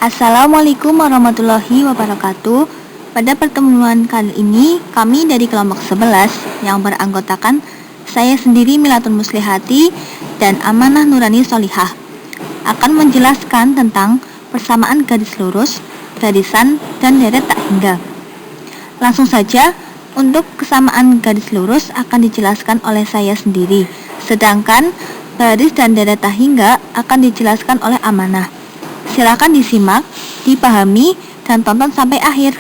Assalamualaikum warahmatullahi wabarakatuh. Pada pertemuan kali ini, kami dari kelompok 11 yang beranggotakan saya sendiri Milatun Muslihati dan Amanah Nurani Solihah akan menjelaskan tentang persamaan garis lurus, garisan, dan deret tak hingga. Langsung saja, untuk kesamaan garis lurus akan dijelaskan oleh saya sendiri, sedangkan garis dan deret tak hingga akan dijelaskan oleh Amanah. Silakan disimak, dipahami, dan tonton sampai akhir.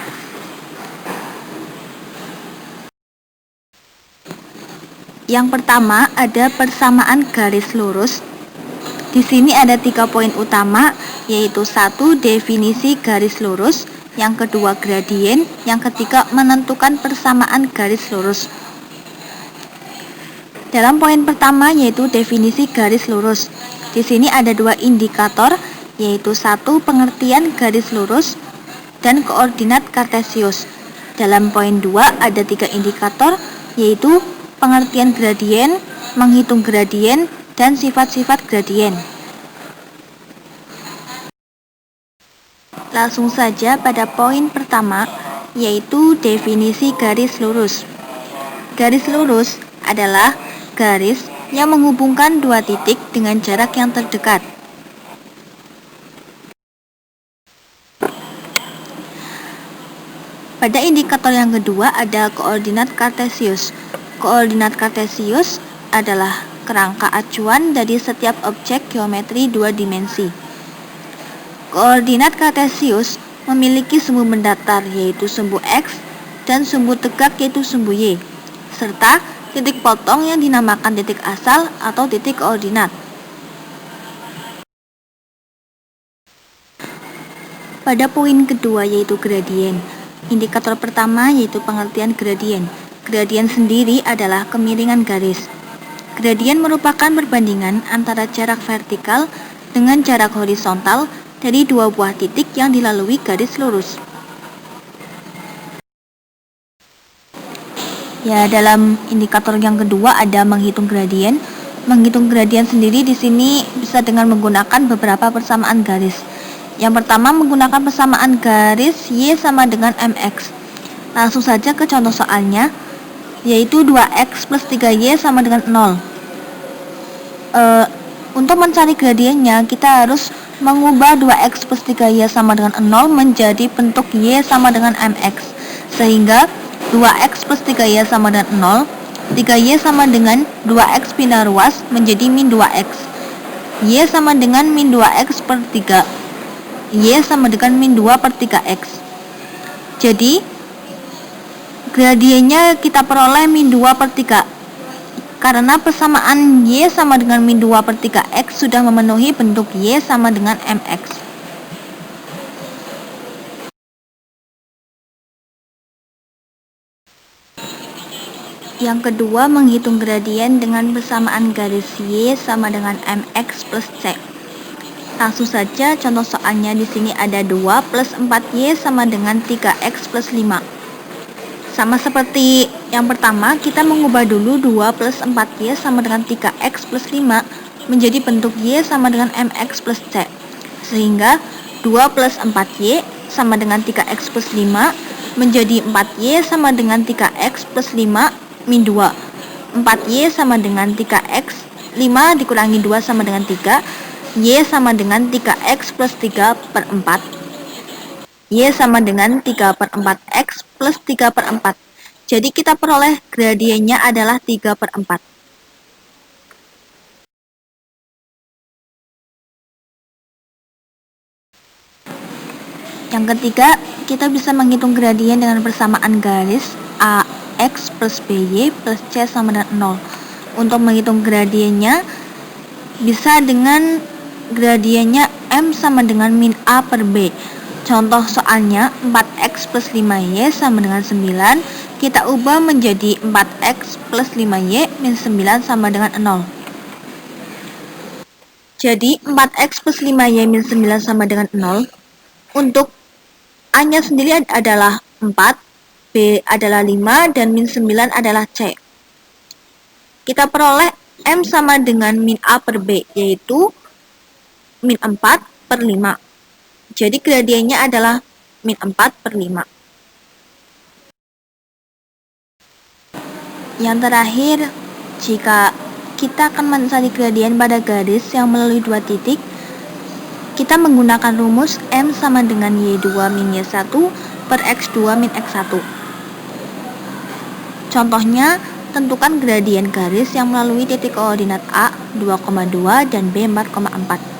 Yang pertama ada persamaan garis lurus. Di sini ada 3 poin utama, yaitu 1. Definisi garis lurus, yang kedua gradien, yang ketiga menentukan persamaan garis lurus. Dalam poin pertama yaitu definisi garis lurus. Di sini ada 2 indikator, yaitu 1. Pengertian garis lurus dan koordinat kartesius. Dalam poin 2 ada 3 indikator, yaitu pengertian gradien, menghitung gradien, dan sifat-sifat gradien. Langsung saja pada poin pertama, yaitu definisi garis lurus. Garis lurus adalah garis yang menghubungkan 2 titik dengan jarak yang terdekat. Pada indikator yang kedua ada koordinat kartesius. Koordinat kartesius adalah kerangka acuan dari setiap objek geometri 2 dimensi. Koordinat kartesius memiliki sumbu mendatar yaitu sumbu X dan sumbu tegak yaitu sumbu Y, serta titik potong yang dinamakan titik asal atau titik koordinat. Pada poin kedua yaitu gradien. Indikator pertama yaitu pengertian gradien. Gradien sendiri adalah kemiringan garis. Gradien merupakan perbandingan antara jarak vertikal dengan jarak horizontal dari 2 buah titik yang dilalui garis lurus. Ya, dalam indikator yang kedua ada menghitung gradien. Menghitung gradien sendiri di sini bisa dengan menggunakan beberapa persamaan garis. Yang pertama menggunakan persamaan garis Y sama dengan MX. Langsung saja ke contoh soalnya, yaitu 2X plus 3Y sama dengan 0. Untuk mencari gradiennya, kita harus mengubah 2X plus 3Y sama dengan 0 menjadi bentuk Y sama dengan MX. Sehingga 2X plus 3Y sama dengan 0, 3Y sama dengan 2X pindah ruas menjadi min 2X. Y sama dengan min 2X per 3. Y sama dengan min 2 per 3X. Jadi gradiennya kita peroleh min 2 per 3. Karena persamaan Y sama dengan min 2 per 3X sudah memenuhi bentuk Y sama dengan MX. Yang kedua menghitung gradien dengan persamaan garis Y sama dengan MX plus C. Langsung saja contoh soalnya di sini ada 2 plus 4Y sama dengan 3X plus 5. Sama seperti yang pertama, kita mengubah dulu 2 plus 4Y sama dengan 3X plus 5 menjadi bentuk Y sama dengan MX plus C. Sehingga 2 plus 4Y sama dengan 3X plus 5 menjadi 4Y sama dengan 3X plus 5 min 2. 4Y sama dengan 3X, 5 dikurangi 2 sama dengan 3, Y sama dengan 3X plus 3 per 4. Y sama dengan 3 per 4X plus 3 per 4. Jadi kita peroleh gradiennya adalah 3 per 4. Yang ketiga, kita bisa menghitung gradien dengan persamaan garis AX plus BY plus C sama dengan 0. Untuk menghitung gradiennya, bisa dengan gradiennya M sama dengan min A per B. Contoh soalnya 4X plus 5Y sama dengan 9, kita ubah menjadi 4X plus 5Y min 9 sama dengan 0. Jadi 4X plus 5Y min 9 sama dengan 0. Untuk A-nya sendiri adalah 4, B adalah 5, dan min 9 adalah C. Kita peroleh M sama dengan min A per B, yaitu min 4 per 5. Jadi gradiennya adalah min 4 per 5. Yang terakhir, jika kita akan mencari gradien pada garis yang melalui dua titik, kita menggunakan rumus M sama dengan Y2 min Y1 per X2 min X1. Contohnya, tentukan gradien garis yang melalui titik koordinat A 2,2 dan B 4,4.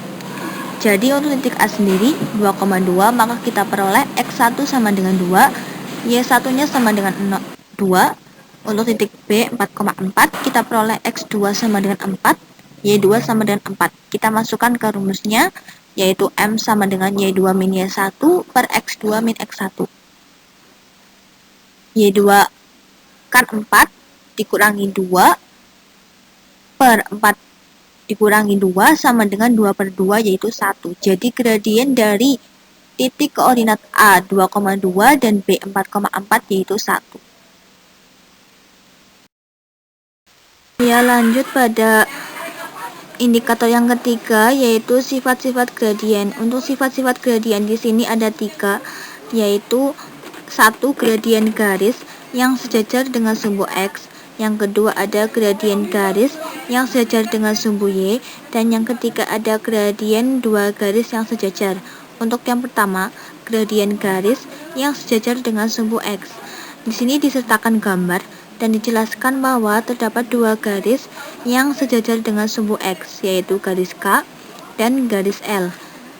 Jadi untuk titik A sendiri 2,2, maka kita peroleh X1 sama dengan 2, Y1-nya sama dengan 2. Untuk titik B 4,4, kita peroleh X2 sama dengan 4, Y2 sama dengan 4. Kita masukkan ke rumusnya, yaitu M sama dengan Y2 min Y1 per X2 min X1. Y2 kan 4 dikurangi 2 per 4 dikurangi 2 sama dengan 2 per 2, yaitu 1. Jadi gradien dari titik koordinat A 2,2 dan B 4,4 yaitu 1. Ya, lanjut pada indikator yang ketiga, yaitu sifat-sifat gradien. Untuk sifat-sifat gradien di sini ada 3, yaitu 1. Gradien garis yang sejajar dengan sumbu X. Yang kedua ada gradien garis yang sejajar dengan sumbu Y, dan yang ketiga ada gradien dua garis yang sejajar. Untuk yang pertama, gradien garis yang sejajar dengan sumbu X. Di sini disertakan gambar dan dijelaskan bahwa terdapat dua garis yang sejajar dengan sumbu X, yaitu garis K dan garis L.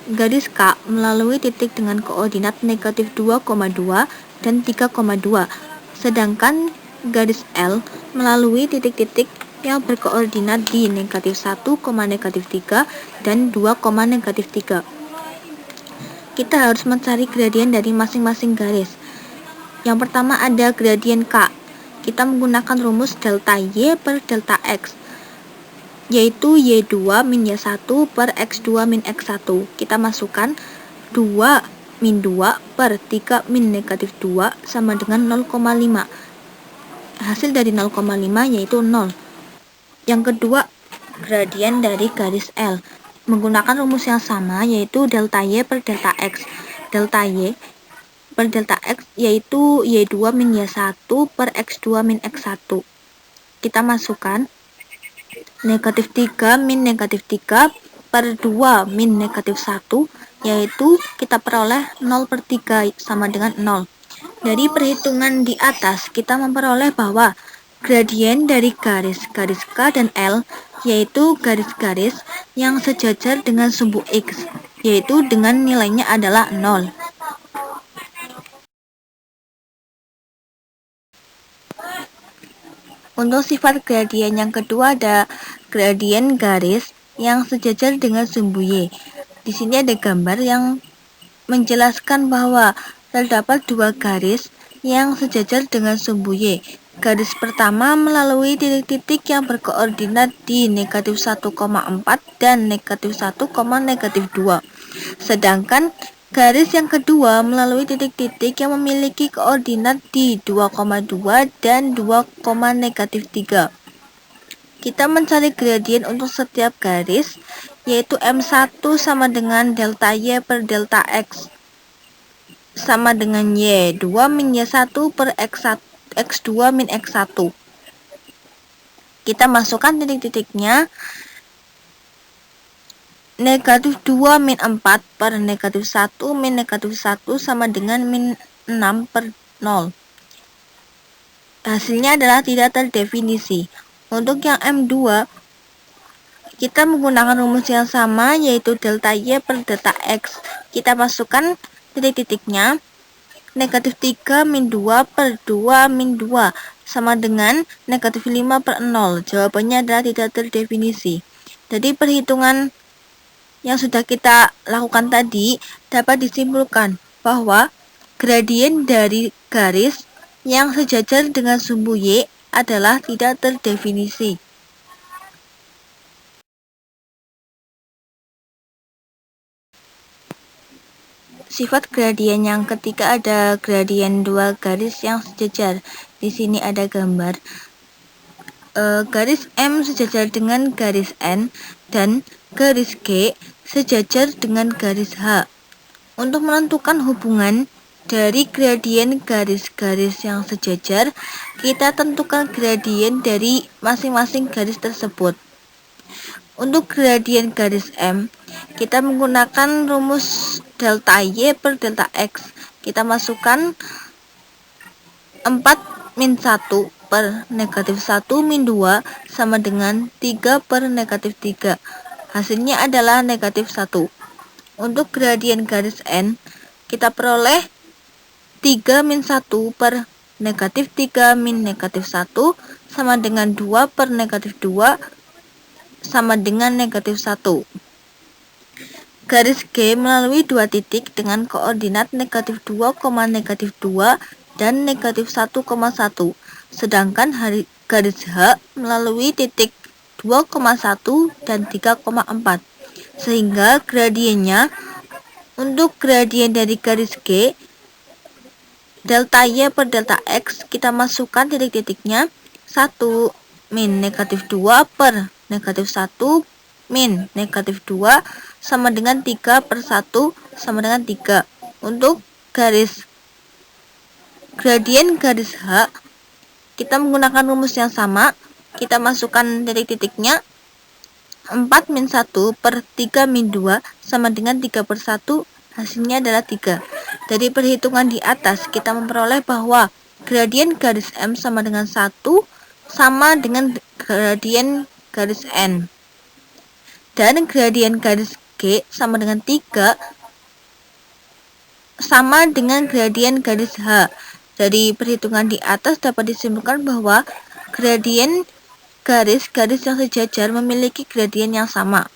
Garis K melalui titik dengan koordinat negatif 2,2 dan 3,2, sedangkan garis L melalui titik-titik yang berkoordinat di negatif 1, negatif 3 dan 2, negatif 3. Kita harus mencari gradien dari masing-masing garis. Yang pertama ada gradien K. Kita menggunakan rumus delta Y per delta X, yaitu Y2 min Y1 per X2 min X1. Kita masukkan 2 min 2 per 3 min negatif 2 sama dengan 0,5. Hasil dari 0,5 yaitu 0. Yang kedua, gradien dari garis L. Menggunakan rumus yang sama, yaitu delta Y per delta X. Delta Y per delta X yaitu Y2 min Y1 per X2 min X1. Kita masukkan negatif 3 min negatif 3 per 2 min negatif 1, yaitu kita peroleh 0 per 3 sama dengan 0. Dari perhitungan di atas, kita memperoleh bahwa gradien dari garis K dan L yaitu garis-garis yang sejajar dengan sumbu X, yaitu dengan nilainya adalah 0. Untuk sifat gradien yang kedua ada gradien garis yang sejajar dengan sumbu Y. Di sini ada gambar yang menjelaskan bahwa terdapat dua garis yang sejajar dengan sumbu Y. Garis pertama melalui titik-titik yang berkoordinat di negatif 1,4 dan negatif 1, negatif 2. Sedangkan garis yang kedua melalui titik-titik yang memiliki koordinat di 2,2 dan 2, negatif 3. Kita mencari gradien untuk setiap garis, yaitu M1 sama dengan delta Y per delta X sama dengan Y2 min Y1 per X2 min X1. Kita masukkan titik-titiknya. Negatif 2 min 4 per negatif 1 min negatif 1 sama dengan min 6 per 0. Hasilnya adalah tidak terdefinisi. Untuk yang M2, kita menggunakan rumus yang sama, yaitu delta Y per delta X. Kita masukkan titik-titiknya. Negatif 3 min 2 per 2 min 2 sama dengan negatif 5 per 0. Jawabannya adalah tidak terdefinisi. Jadi perhitungan yang sudah kita lakukan tadi dapat disimpulkan bahwa gradien dari garis yang sejajar dengan sumbu Y adalah tidak terdefinisi. Sifat gradien yang ketiga ada gradien dua garis yang sejajar. Di sini ada gambar garis M sejajar dengan garis N dan garis G sejajar dengan garis H. Untuk menentukan hubungan dari gradien garis-garis yang sejajar, kita tentukan gradien dari masing-masing garis tersebut. Untuk gradien garis M, kita menggunakan rumus delta Y per delta X. Kita masukkan 4 min 1 per negatif 1 min 2 sama dengan 3 per negatif 3. Hasilnya adalah negatif 1. Untuk gradien garis N, kita peroleh 3 min 1 per negatif 3 min negatif 1 sama dengan 2 per negatif 2 sama dengan negatif 1. Garis G melalui dua titik dengan koordinat negatif 2, negatif 2 dan negatif 1,1. Sedangkan garis H melalui titik 2,1 dan 3,4. Sehingga gradiennya untuk gradien dari garis G delta Y per delta X, kita masukkan titik-titiknya 1 min negatif 2 per negatif 1 min negatif 2 sama dengan 3 per 1 sama dengan 3. Untuk gradien garis H, kita menggunakan rumus yang sama. Kita masukkan titik-titiknya 4 min 1 per 3 min 2 sama dengan 3 per 1, hasilnya adalah 3. Dari perhitungan di atas, kita memperoleh bahwa gradien garis M sama dengan 1 sama dengan gradien garis N. Dan gradien garis G sama dengan 3 sama dengan gradien garis H. Dari perhitungan di atas dapat disimpulkan bahwa gradien garis-garis yang sejajar memiliki gradien yang sama.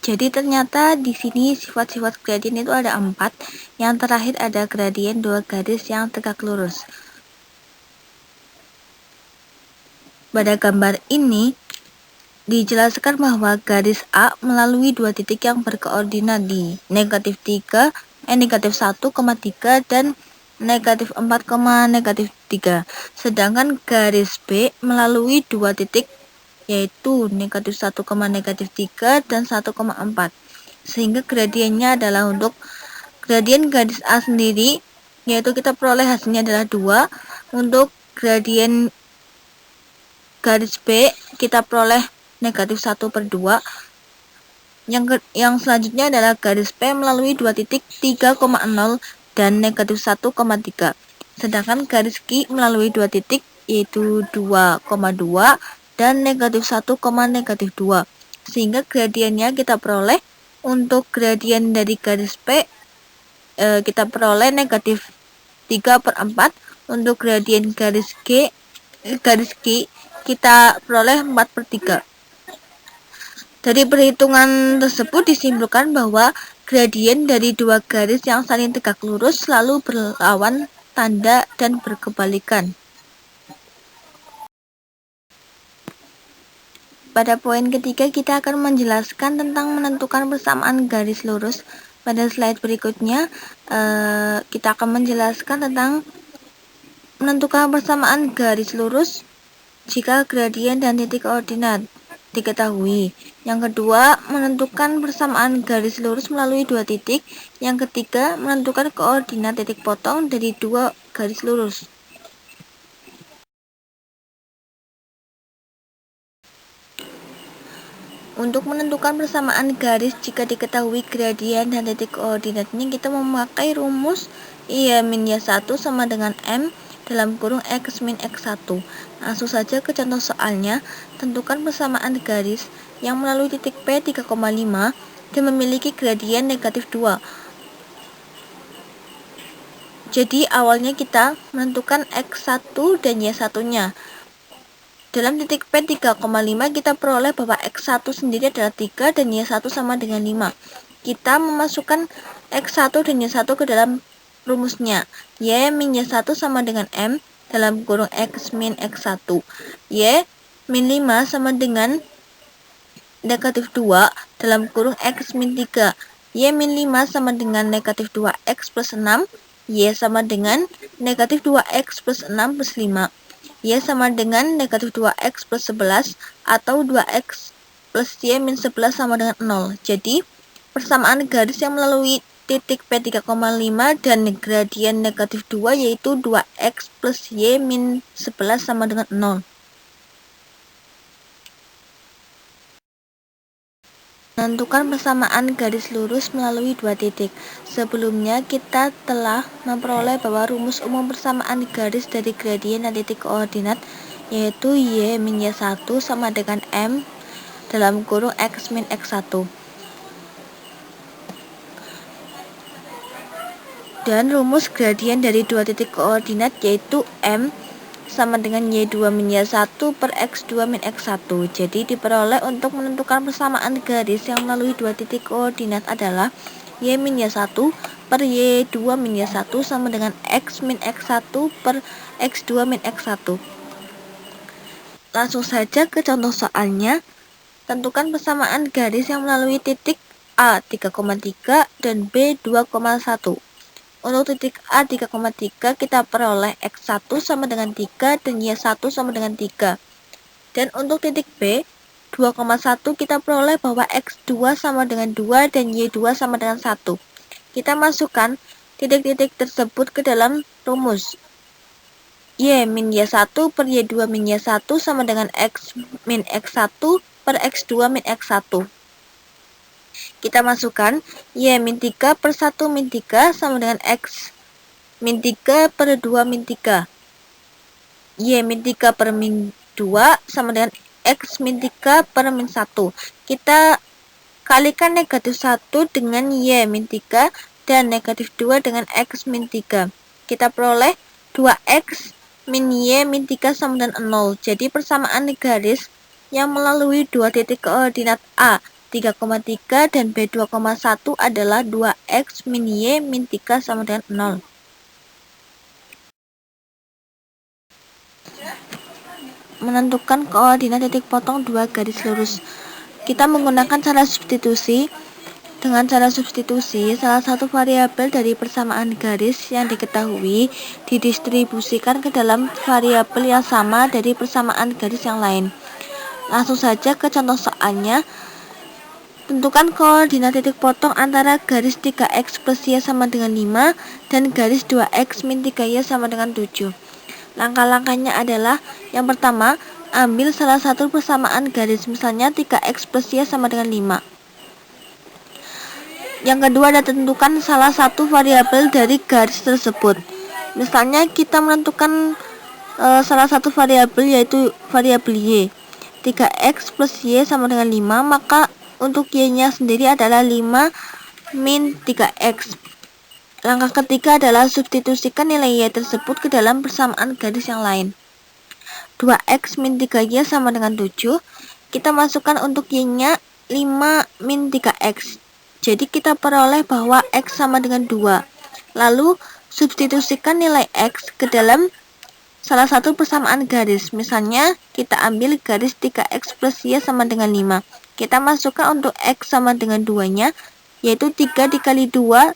Jadi ternyata di sini sifat-sifat gradien itu ada 4. Yang terakhir ada gradien dua garis yang tegak lurus. Pada gambar ini dijelaskan bahwa garis A melalui dua titik yang berkoordinat di negatif 1, dan negatif 4, negatif 3. Sedangkan garis B melalui dua titik yaitu negatif 1, negatif 3 dan 1,4. Sehingga gradiennya adalah untuk gradien garis A sendiri, yaitu kita peroleh hasilnya adalah 2. Untuk gradien garis B kita peroleh negatif 1 per 2. Yang selanjutnya adalah garis P melalui dua titik 3,0 dan negatif 1,3. Sedangkan garis Q melalui dua titik yaitu 2,2 dan negatif 1, negatif 2. Sehingga gradiennya kita peroleh untuk gradien dari garis P kita peroleh negatif 3 per 4. Untuk gradien garis Q kita peroleh 4 per 3. Dari perhitungan tersebut disimpulkan bahwa gradien dari dua garis yang saling tegak lurus selalu berlawan tanda dan berkebalikan. Pada poin ketiga kita akan menjelaskan tentang menentukan persamaan garis lurus. Pada slide berikutnya kita akan menjelaskan tentang menentukan persamaan garis lurus jika gradien dan titik koordinat diketahui. Yang kedua, menentukan persamaan garis lurus melalui dua titik. Yang ketiga, menentukan koordinat titik potong dari dua garis lurus. Untuk menentukan persamaan garis jika diketahui gradien dan titik koordinatnya, kita memakai rumus I-1 sama dengan M dalam kurung X min X1. Langsung saja ke contoh soalnya. Tentukan persamaan garis yang melalui titik P 3,5 dan memiliki gradien negatif 2. Jadi awalnya kita menentukan X1 dan Y1-nya. Dalam titik P 3,5 kita peroleh bahwa X1 sendiri adalah 3 dan Y1 sama dengan 5. Kita memasukkan X1 dan Y1 ke dalam rumusnya. Y min Y1 sama dengan M dalam kurung X min X1. Y min 5 sama dengan negatif 2 dalam kurung X min 3. Y min 5 sama dengan negatif 2X plus 6. Y sama dengan negatif 2X plus 6 plus 5. Y sama dengan negatif 2X plus 11 atau 2X plus Y min 11 sama dengan 0. Jadi persamaan garis yang melalui titik P 3,5 dan gradien negatif 2 yaitu 2X plus Y min 11 sama dengan 0. Menentukan persamaan garis lurus melalui dua titik. Sebelumnya kita telah memperoleh bahwa rumus umum persamaan garis dari gradien dan titik koordinat yaitu Y min Y1 sama dengan M dalam kurung X min X1. Dan rumus gradien dari dua titik koordinat yaitu M sama dengan Y2 min Y1 per X2 min X1. Jadi diperoleh untuk menentukan persamaan garis yang melalui dua titik koordinat adalah Y min Y1 per Y2 min Y1 sama dengan X min X1 per X2 min X1. Langsung saja ke contoh soalnya. Tentukan persamaan garis yang melalui titik A 3,3 dan B 2,1. Untuk titik A 3,3 kita peroleh X1 sama dengan 3 dan Y1 sama dengan 3. Dan untuk titik B 2,1 kita peroleh bahwa X2 sama dengan 2 dan Y2 sama dengan 1. Kita masukkan titik-titik tersebut ke dalam rumus. Y min Y1 per Y2 min Y1 sama dengan X min X1 per X2 min X1. Kita masukkan Y min 3 per 1 min 3 sama dengan X min 3 per 2 min 3. Y min 3 per min 2 sama dengan X min 3 per min 1. Kita kalikan negatif 1 dengan Y min 3 dan negatif 2 dengan X min 3. Kita peroleh 2X min Y min 3 sama dengan 0. Jadi persamaan garis yang melalui dua titik koordinat A 3,3 dan B 2,1 adalah 2X min Y min 3 sama dengan 0. Menentukan koordinat titik potong dua garis lurus. Kita menggunakan cara substitusi. Dengan cara substitusi, salah satu variabel dari persamaan garis yang diketahui didistribusikan ke dalam variabel yang sama dari persamaan garis yang lain. Langsung saja ke contoh soalnya. Tentukan koordinat titik potong antara garis 3x plus y sama dengan 5 dan garis 2x min 3y sama dengan 7. Langkah-langkahnya adalah yang pertama, ambil salah satu persamaan garis, misalnya 3x plus y sama dengan 5. Yang kedua adalah tentukan salah satu variabel dari garis tersebut. Misalnya kita menentukan salah satu variabel yaitu variabel y. 3x plus y sama dengan 5, maka untuk y-nya sendiri adalah 5 min 3x. Langkah ketiga adalah substitusikan nilai y tersebut ke dalam persamaan garis yang lain. 2x min 3y sama dengan 7. Kita masukkan untuk y-nya 5 min 3x. Jadi kita peroleh bahwa x sama dengan 2. Lalu substitusikan nilai x ke dalam salah satu persamaan garis. Misalnya kita ambil garis 3x plus y sama dengan 5. Kita masukkan untuk x sama dengan 2-nya, yaitu 3 dikali 2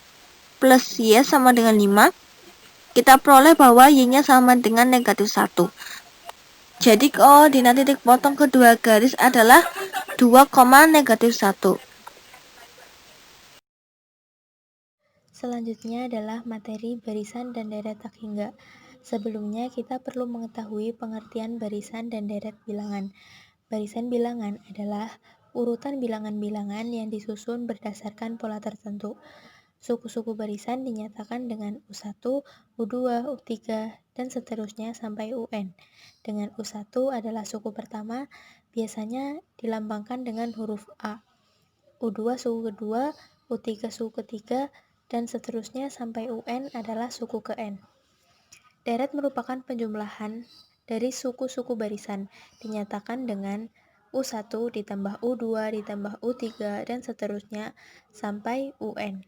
plus y sama dengan 5. Kita peroleh bahwa y-nya sama dengan negatif 1. Jadi koordinat titik potong kedua garis adalah 2, negatif 1. Selanjutnya adalah materi barisan dan deret tak hingga. Sebelumnya kita perlu mengetahui pengertian barisan dan deret bilangan. Barisan bilangan adalah urutan bilangan-bilangan yang disusun berdasarkan pola tertentu. Suku-suku barisan dinyatakan dengan U1, U2, U3, dan seterusnya sampai UN. Dengan U1 adalah suku pertama, biasanya dilambangkan dengan huruf A. U2 suku kedua, U3 suku ketiga, dan seterusnya sampai UN adalah suku ke N. Deret merupakan penjumlahan dari suku-suku barisan, dinyatakan dengan U1 ditambah U2 ditambah U3 dan seterusnya sampai UN.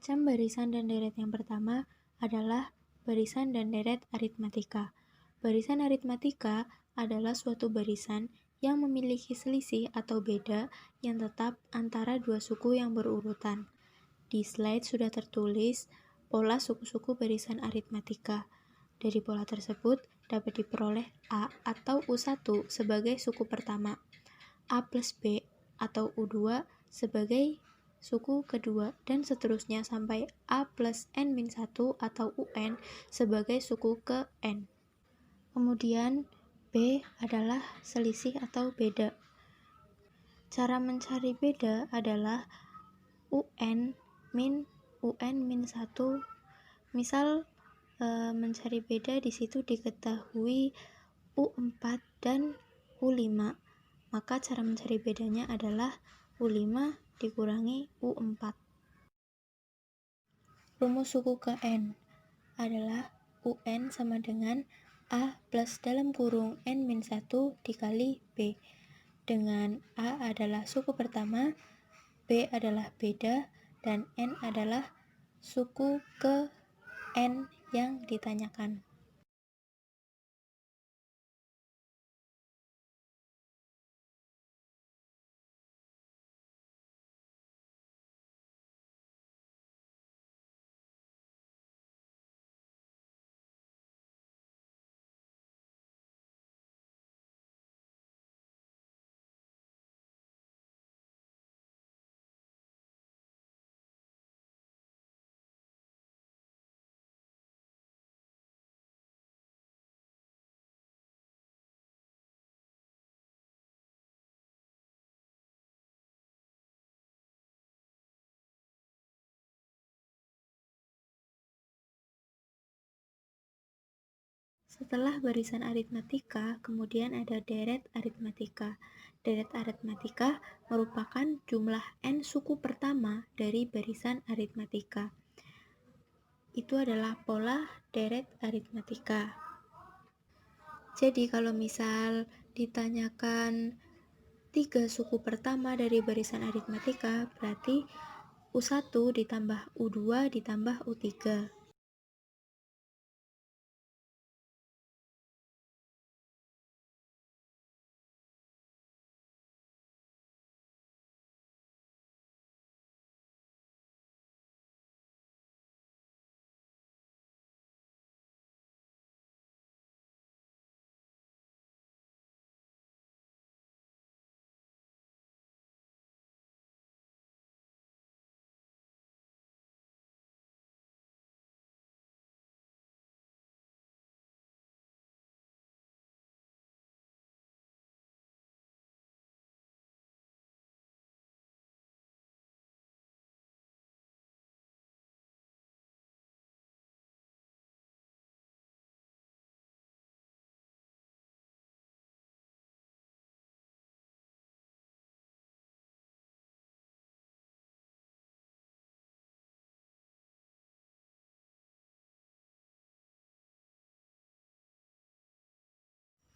Macam barisan dan deret yang pertama adalah barisan dan deret aritmatika. Barisan aritmatika adalah suatu barisan yang memiliki selisih atau beda yang tetap antara dua suku yang berurutan. Di slide sudah tertulis pola suku-suku barisan aritmatika. Dari pola tersebut dapat diperoleh A atau U1 sebagai suku pertama, A plus B atau U2 sebagai suku kedua, dan seterusnya sampai A plus N-1 atau UN sebagai suku ke N. Kemudian B adalah selisih atau beda. Cara mencari beda adalah UN min 1. Misal mencari beda di situ diketahui U4 dan U5. Maka cara mencari bedanya adalah U5 dikurangi U4. Rumus suku ke N adalah UN sama dengan A plus dalam kurung N-1 dikali B, dengan A adalah suku pertama, B adalah beda, dan N adalah suku ke N yang ditanyakan. Setelah barisan aritmatika, kemudian ada deret aritmatika. Deret aritmatika merupakan jumlah N suku pertama dari barisan aritmatika. Itu adalah pola deret aritmatika. Jadi kalau misal ditanyakan 3 suku pertama dari barisan aritmatika, berarti U1 ditambah U2 ditambah U3.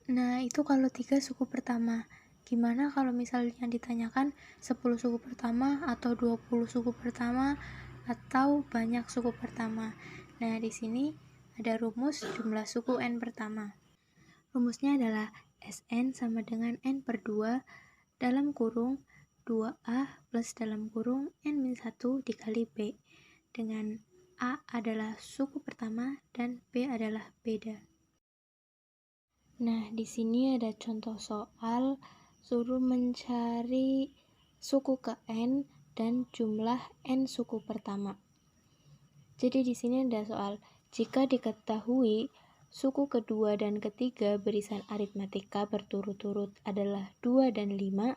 Nah, itu kalau 3 suku pertama. Gimana kalau misalnya ditanyakan 10 suku pertama atau 20 suku pertama atau banyak suku pertama? Nah, di sini ada rumus jumlah suku N pertama. Rumusnya adalah Sn sama dengan N per 2 dalam kurung 2A plus dalam kurung N-1 dikali B, dengan A adalah suku pertama dan B adalah beda. Nah, di sini ada contoh soal suruh mencari suku ke N dan jumlah N suku pertama. Jadi di sini ada soal, jika diketahui suku kedua dan ketiga barisan aritmatika berturut-turut adalah 2 dan 5,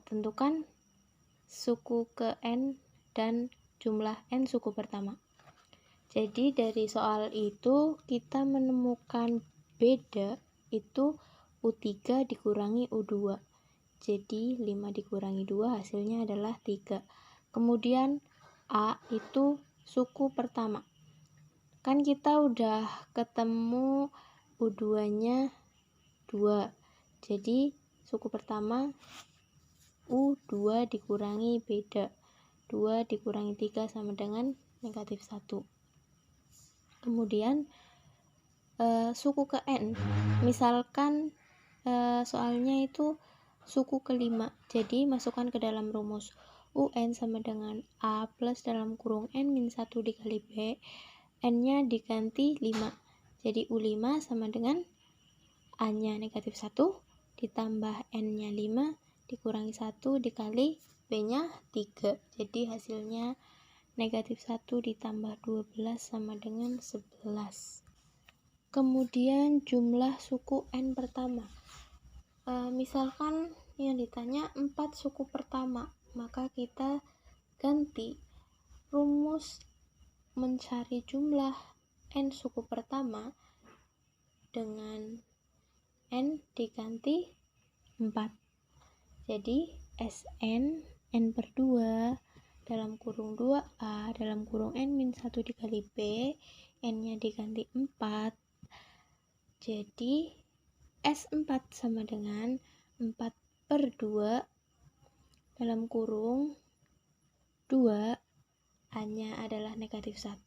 tentukan suku ke N dan jumlah N suku pertama. Jadi dari soal itu kita menemukan beda itu U3 dikurangi U2. Jadi 5 dikurangi 2 hasilnya adalah 3. Kemudian A itu suku pertama. Kan kita udah ketemu U2-nya 2. Jadi suku pertama U2 dikurangi beda. 2 dikurangi 3 sama dengan negatif 1. Kemudian suku ke N, misalkan soalnya itu suku kelima, jadi masukkan ke dalam rumus UN sama dengan A plus dalam kurung N min 1 dikali B, N nya diganti 5, jadi U5 sama dengan A nya negatif 1 ditambah N nya 5 dikurangi 1 dikali B nya 3, jadi hasilnya negatif 1 ditambah 12 sama dengan 11. Kemudian jumlah suku N pertama, misalkan yang ditanya 4 suku pertama, maka kita ganti rumus mencari jumlah N suku pertama dengan N diganti 4. Jadi Sn N per 2 dalam kurung 2A dalam kurung N min 1 dikali B, N nya diganti 4. Jadi S4 sama dengan 4 per 2 dalam kurung 2, A nya adalah negatif 1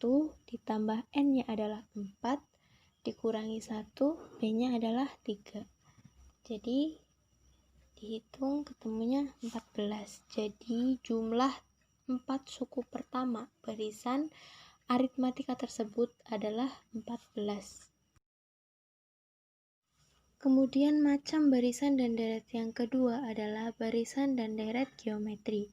ditambah N nya adalah 4 dikurangi 1, B nya adalah 3. Jadi dihitung ketemunya 14. Jadi jumlah 4 suku pertama barisan aritmatika tersebut adalah 14. Kemudian macam barisan dan deret yang kedua adalah barisan dan deret geometri.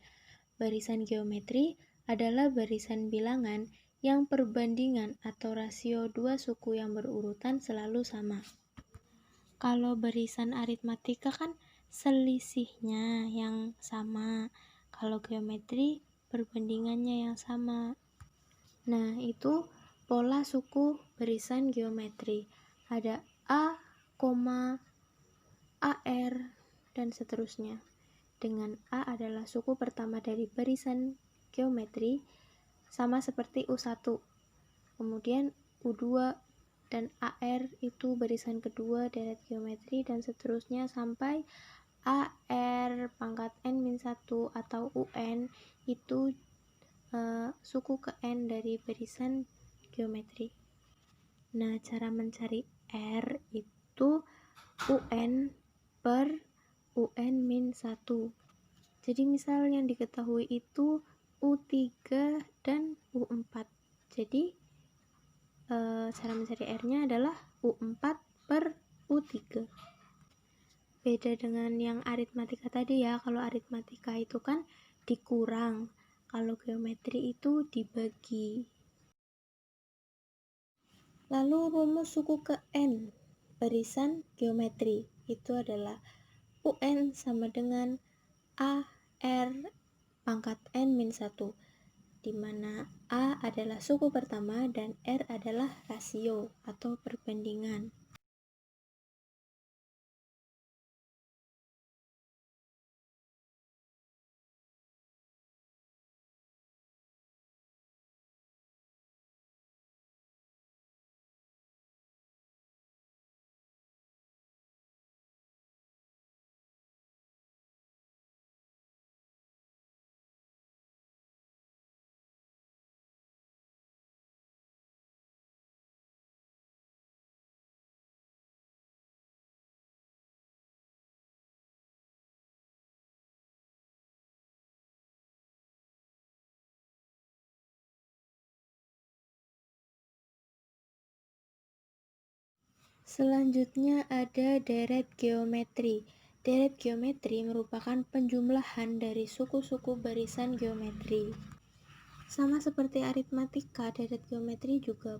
Barisan geometri adalah barisan bilangan yang perbandingan atau rasio dua suku yang berurutan selalu sama. Kalau barisan aritmatika kan selisihnya yang sama, kalau geometri perbandingannya yang sama. Nah, itu pola suku barisan geometri. Ada A, AR, dan seterusnya. Dengan A adalah suku pertama dari barisan geometri, sama seperti U1. Kemudian U2 dan AR itu barisan kedua deret geometri, dan seterusnya sampai AR pangkat N-1 atau UN itu suku ke N dari barisan geometri. Nah, cara mencari R itu UN per UN-1. Jadi misal yang diketahui itu U3 dan U4. Jadi cara mencari R-nya adalah U4 per U3. Beda dengan yang aritmatika tadi ya, kalau aritmatika itu kan dikurang, kalau geometri itu dibagi. Lalu rumus suku ke N barisan geometri itu adalah UN sama dengan AR pangkat N-1, di mana A adalah suku pertama dan R adalah rasio atau perbandingan. Selanjutnya ada deret geometri. Deret geometri merupakan penjumlahan dari suku-suku barisan geometri. Sama seperti aritmatika, deret geometri juga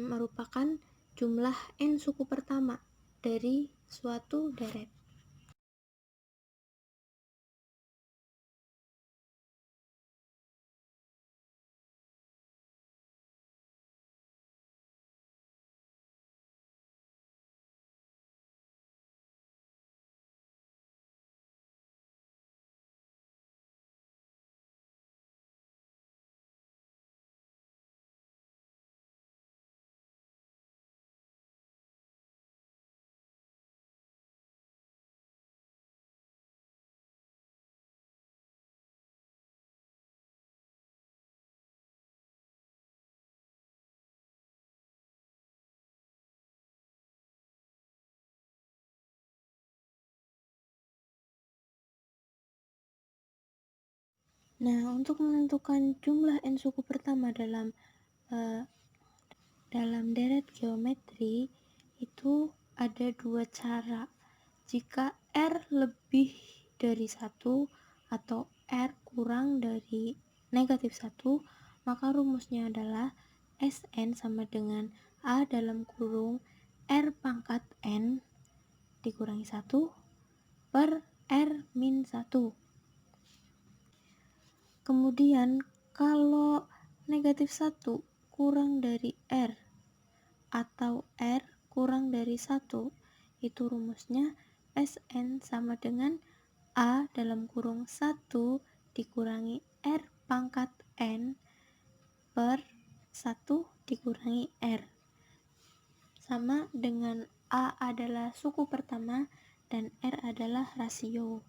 merupakan jumlah N suku pertama dari suatu deret. Nah, untuk menentukan jumlah n suku pertama dalam deret geometri itu ada dua cara. Jika R lebih dari 1 atau R kurang dari negatif 1, maka rumusnya adalah Sn sama dengan A dalam kurung R pangkat N dikurangi 1 per R min 1. Kemudian kalau negatif 1 kurang dari R atau R kurang dari 1, itu rumusnya Sn sama dengan A dalam kurung 1 dikurangi R pangkat N per 1 dikurangi R. Sama dengan A adalah suku pertama dan R adalah rasio.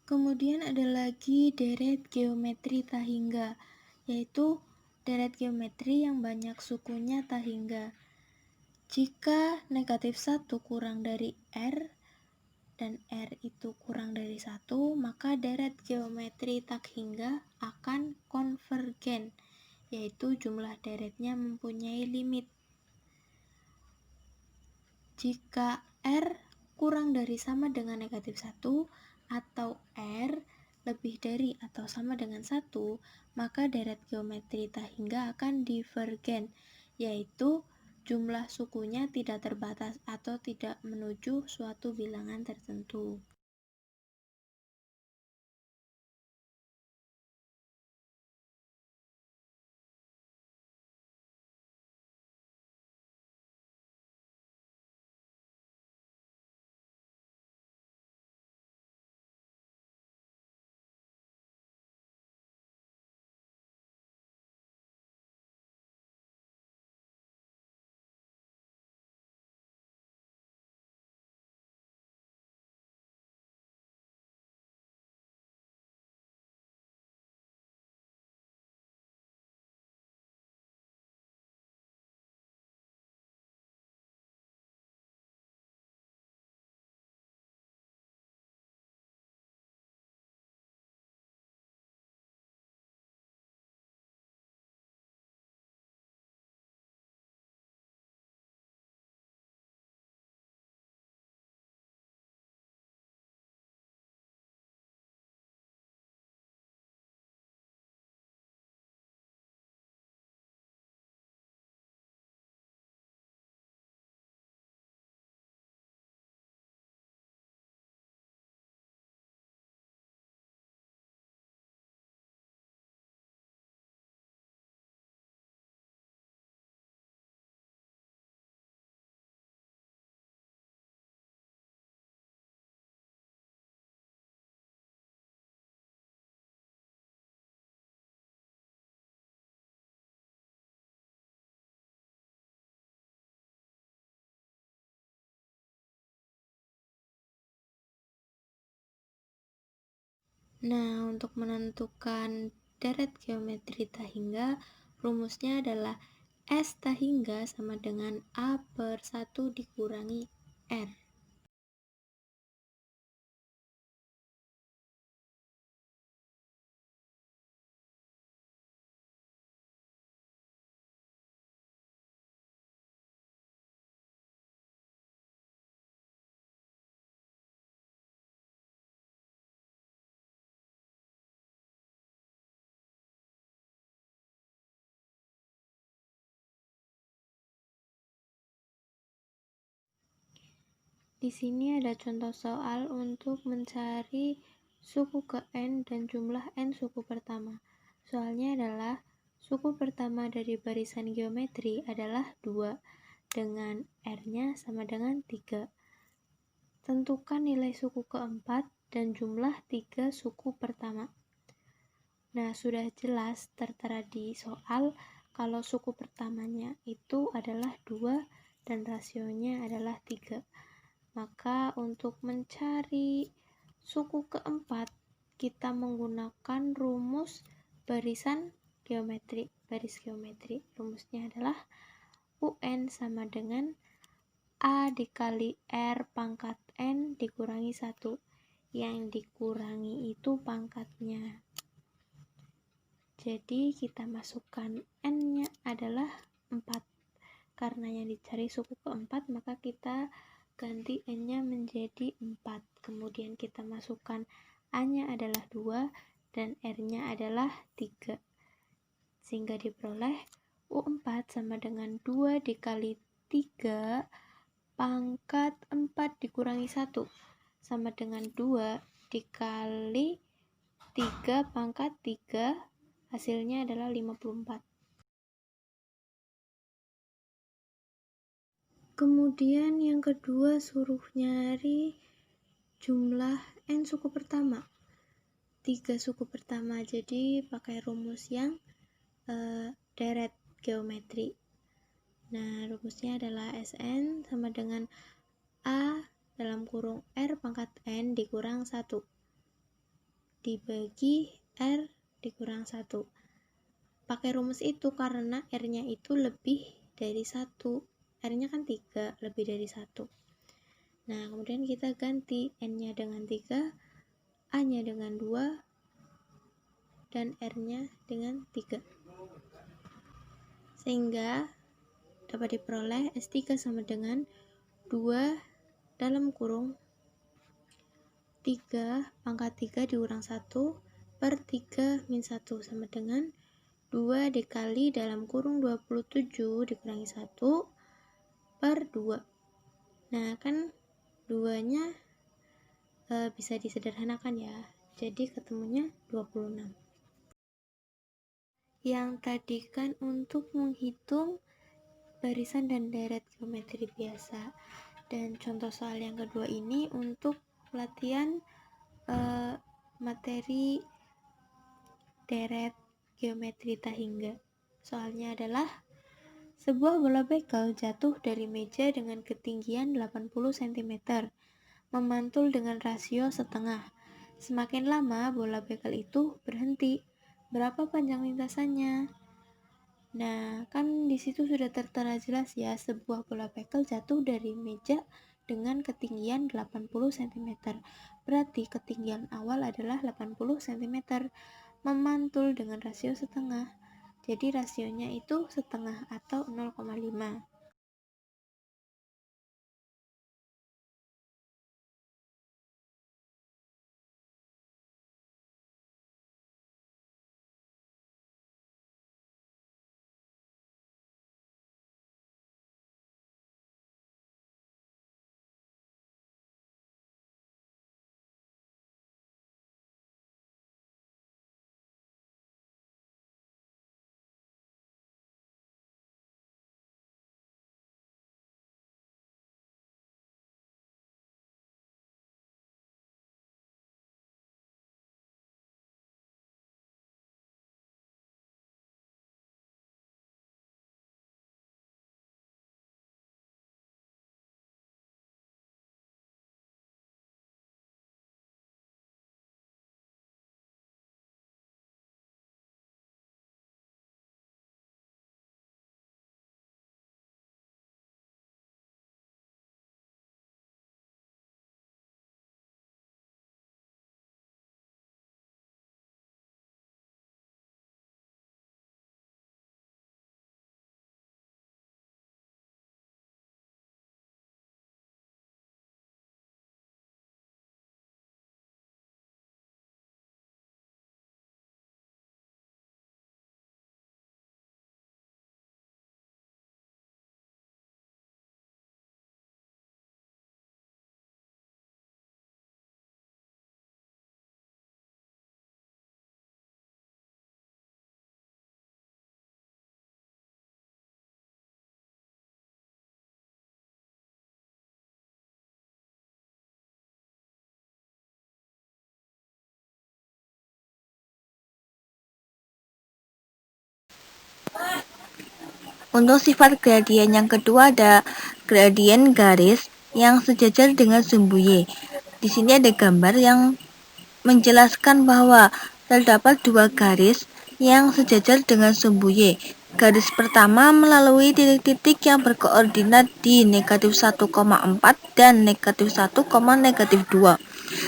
Kemudian ada lagi deret geometri tahingga, yaitu deret geometri yang banyak sukunya tahingga. Jika negatif 1 kurang dari R dan R itu kurang dari 1, maka deret geometri tahingga akan konvergen, yaitu jumlah deretnya mempunyai limit. Jika R kurang dari sama dengan negatif 1 atau R lebih dari atau sama dengan 1, maka deret geometri tahingga akan divergen, yaitu jumlah sukunya tidak terbatas atau tidak menuju suatu bilangan tertentu. Nah, untuk menentukan deret geometri tahingga, rumusnya adalah S tahingga sama dengan A/1 dikurangi R. Di sini ada contoh soal untuk mencari suku ke N dan jumlah N suku pertama. Soalnya adalah suku pertama dari barisan geometri adalah 2 dengan R-nya sama dengan 3. Tentukan nilai suku keempat dan jumlah 3 suku pertama. Nah, sudah jelas tertera di soal kalau suku pertamanya itu adalah 2 dan rasionya adalah 3. Maka untuk mencari suku keempat, kita menggunakan rumus barisan geometri. Baris geometri, rumusnya adalah UN sama dengan A dikali R pangkat N dikurangi 1. Yang dikurangi itu pangkatnya. Jadi kita masukkan N-nya adalah 4. Karena yang dicari suku keempat, maka kita ganti N-nya menjadi 4. Kemudian kita masukkan A-nya adalah 2 dan R-nya adalah 3. Sehingga diperoleh U4 sama dengan 2 dikali 3 pangkat 4 dikurangi 1 sama dengan 2 dikali 3 pangkat 3, hasilnya adalah 54. Kemudian yang kedua suruh nyari jumlah N suku pertama. 3 suku pertama, jadi pakai rumus yang deret geometri. Nah, rumusnya adalah Sn sama dengan A dalam kurung R pangkat N dikurang 1 dibagi R dikurang 1. Pakai rumus itu karena R-nya itu lebih dari 1. R-nya kan 3, lebih dari 1. Nah, kemudian kita ganti N-nya dengan 3, A-nya dengan 2, dan R-nya dengan 3. Sehingga dapat diperoleh S3 sama dengan 2 dalam kurung 3 pangkat 3 dikurang 1 per 3 min 1 sama dengan 2 dikali dalam kurung 27 dikurangi 1 per 2. Nah, kan 2-nya bisa disederhanakan ya. Jadi ketemunya 26. Yang tadi kan untuk menghitung barisan dan deret geometri biasa. Dan contoh soal yang kedua ini untuk latihan materi deret geometri tahingga. Soalnya adalah sebuah bola bekel jatuh dari meja dengan ketinggian 80 cm, memantul dengan rasio setengah. Semakin lama bola bekel itu berhenti. Berapa panjang lintasannya? Nah, kan di situ sudah tertera jelas ya, sebuah bola bekel jatuh dari meja dengan ketinggian 80 cm. Berarti ketinggian awal adalah 80 cm, memantul dengan rasio setengah. Jadi rasionya itu setengah atau 0,5. Untuk sifat gradien yang kedua ada gradien garis yang sejajar dengan sumbu Y. Di sini ada gambar yang menjelaskan bahwa terdapat dua garis yang sejajar dengan sumbu Y. Garis pertama melalui titik-titik yang berkoordinat di negatif 1,4 dan negatif 1, negatif 2.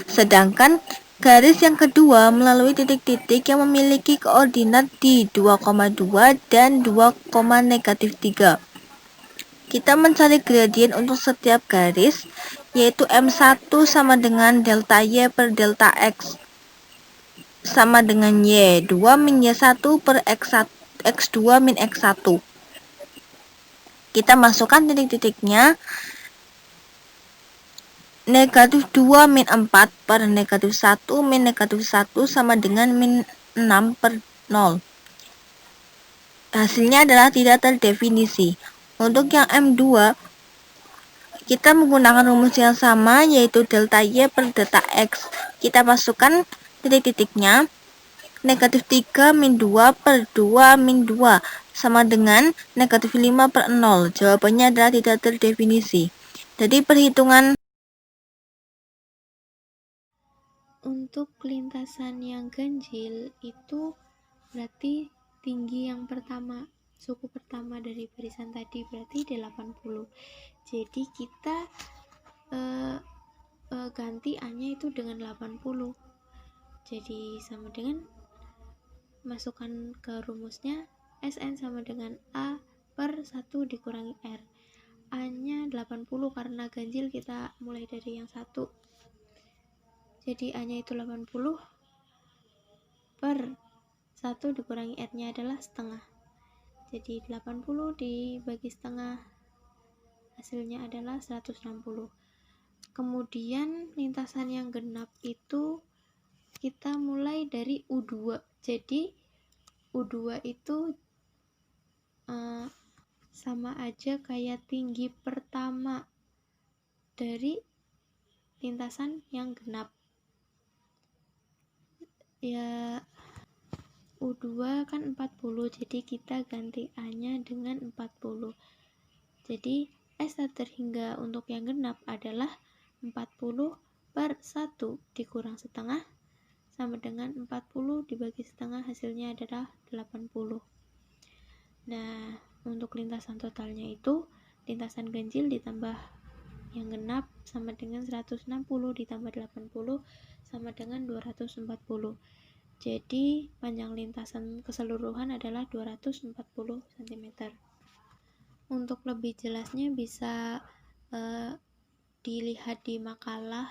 Sedangkan garis yang kedua melalui titik-titik yang memiliki koordinat di 2,2 dan 2, negatif 3. Kita mencari gradien untuk setiap garis, yaitu M1 sama dengan delta Y per delta X sama dengan Y2 min Y1 per X2 min X1. Kita masukkan titik-titiknya. Negatif 2 min 4 per negatif 1 min negatif 1 sama dengan min 6 per 0. Hasilnya adalah tidak terdefinisi. Untuk yang M2, kita menggunakan rumus yang sama, yaitu delta Y per delta X. Kita masukkan titik-titiknya. Negatif 3 min 2 per 2 min 2 sama dengan negatif 5 per 0. Jawabannya adalah tidak terdefinisi. Jadi perhitungan Untuk lintasan yang ganjil itu berarti tinggi yang pertama, suku pertama dari barisan tadi berarti 80. Jadi kita ganti A-nya itu dengan 80. Jadi sama dengan masukkan ke rumusnya SN sama dengan A per 1 dikurangi R. A-nya 80 karena ganjil kita mulai dari yang 1. Jadi A-nya itu 80 per 1 dikurangi R-nya adalah setengah. Jadi 80 dibagi setengah, hasilnya adalah 160. Kemudian lintasan yang genap itu kita mulai dari U2. Jadi U2 itu sama aja kayak tinggi pertama dari lintasan yang genap. Ya, U2 kan 40, jadi kita ganti A-nya dengan 40. Jadi S terhingga untuk yang genap adalah 40 per 1 dikurang setengah sama dengan 40 dibagi setengah, hasilnya adalah 80. Nah, untuk lintasan totalnya itu lintasan ganjil ditambah yang genap sama dengan 160 ditambah 80 sama dengan 240. Jadi panjang lintasan keseluruhan adalah 240 cm. Untuk lebih jelasnya bisa dilihat di makalah